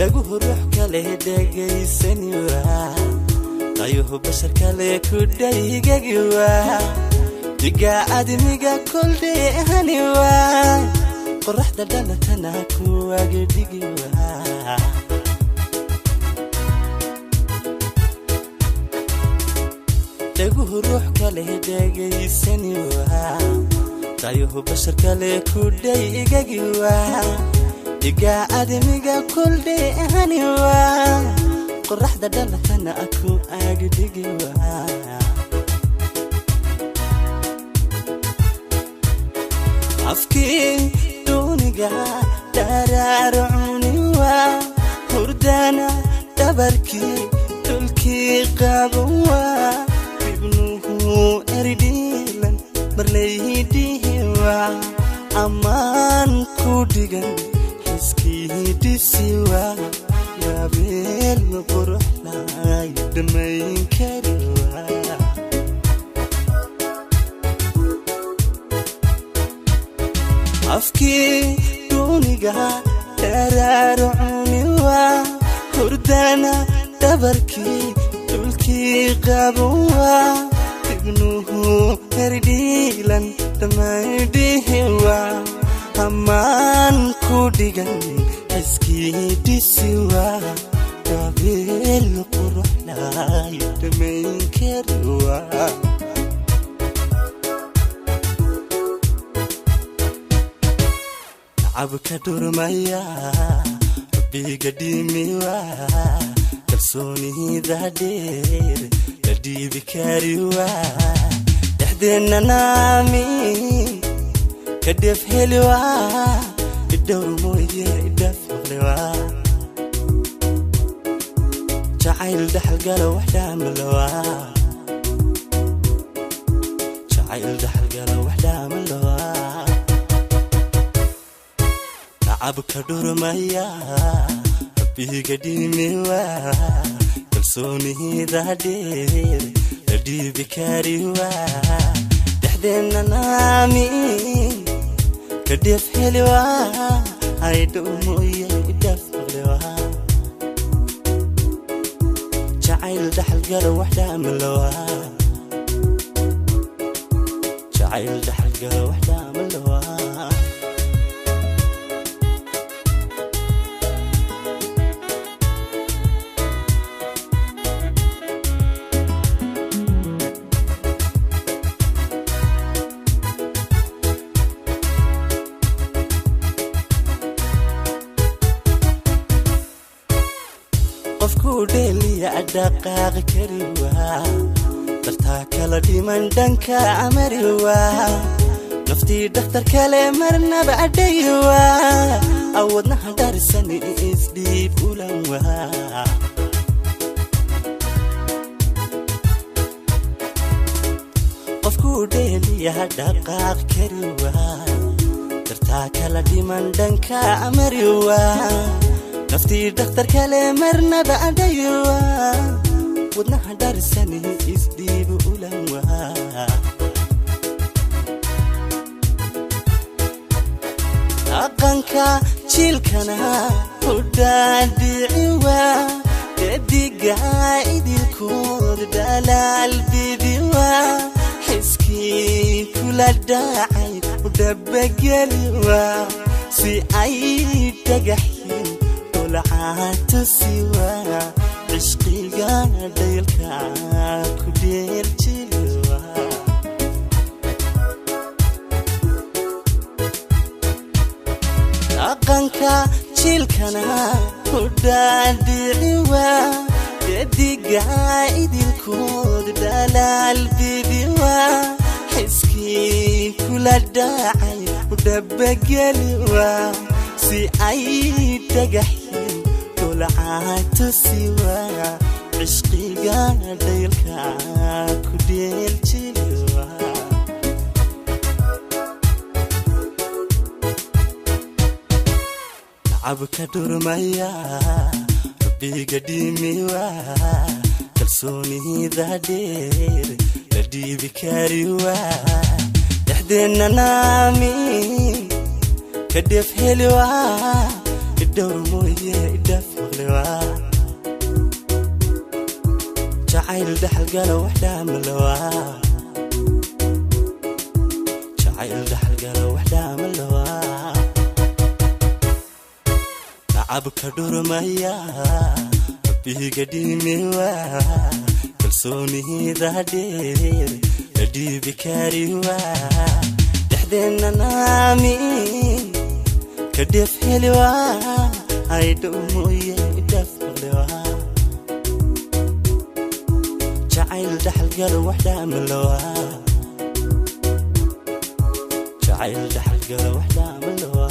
dhaguhu ruux kale dhagaysani waa qayuhu bashar kale ku dhaygagi waa diga admiga koldheehani waa qoraxda dhalatana ku agdhigi waa dhaguhu ruux kale dhagaysani waa qayuhu bashar kale ku dhaygagi waa diga admiga koldheehani waa qoraxda dhalatana ku agdhigi waa afki duniga dararuni waa hurdana dabarki dulki qabuwa ibnuhu eridilan marlaydihi waa amaan ku dhigan hiskii disiwa yabeel qurux lay dhamayn kari waa afki duniga dararuni waa hurdana dabarki dulki qabuwa ibnuhu eridilan dhamaydihi waa amaan ku dhigan hiskii disiwa yabeel qurux lay dhamayn kari waa abka durmaya biga dimiwa kalsoonida dheer la dhiibi kariwa dhaxdeena naami kadef helwa idowr mooye idaf maqlewa jacayl dhaxal galo waxdhaamalawa jacayl dhaxal galo waxdhaamalawa abka durmaya biga dimiwa kalsoonida dheer la dhiibi kariwa dhaxdeena naami kadef helwa aydow mooye idaf maqlewa jacayl dhaxal galo waxdhaamalawa jacayl dhaxal galo waxdhaamalawa qofku dheeliya dhaqaaq kari waa dartaa kala dhiman dhanka amari waa naftii dhakhtar kale marnaba adhay waa awadnaha dharisan isdhiib ulan waa qofku dheeliya dhaqaaq kari waa dartaa kala dhiman dhanka amari waa naftii dhakhtar kale marnaba adaywa wadnaha dharisan isdhiib ulan waa aqanka jiilkana u dhaadhici waa dediga idilkood dhalaal bibi waa xiskii kula dhacay u dhabageli waa si ay dhagaxin لعات سوا عشقي قاديلك كدير جلوا أقنك جيلكنا ودادي عوا يدي قايد الكود دلال بيبيوا حسكي كل الداعي ودبقلوا si ay dhagaxin dulcaat siwa ishqiga daylka ku dheeljiwa abka durmaya biga dimiwa kalsoonida dheer la dhiibi kariwa dhaxdeena naami kadef helwa idowr mooye idaf جعيل دحل قالوا وحدة ملوا جعيل دحل قالوا وحدة ملوا نعبك دور ميا ربي قديمي وا كلسوني ذهدير ردي بكاري وا دحدنا نامي كدف هلوا هيدومو يدف هلوا جعيل دحل قالوا وحدة ملوا جعيل دحل قالوا وحدة ملوا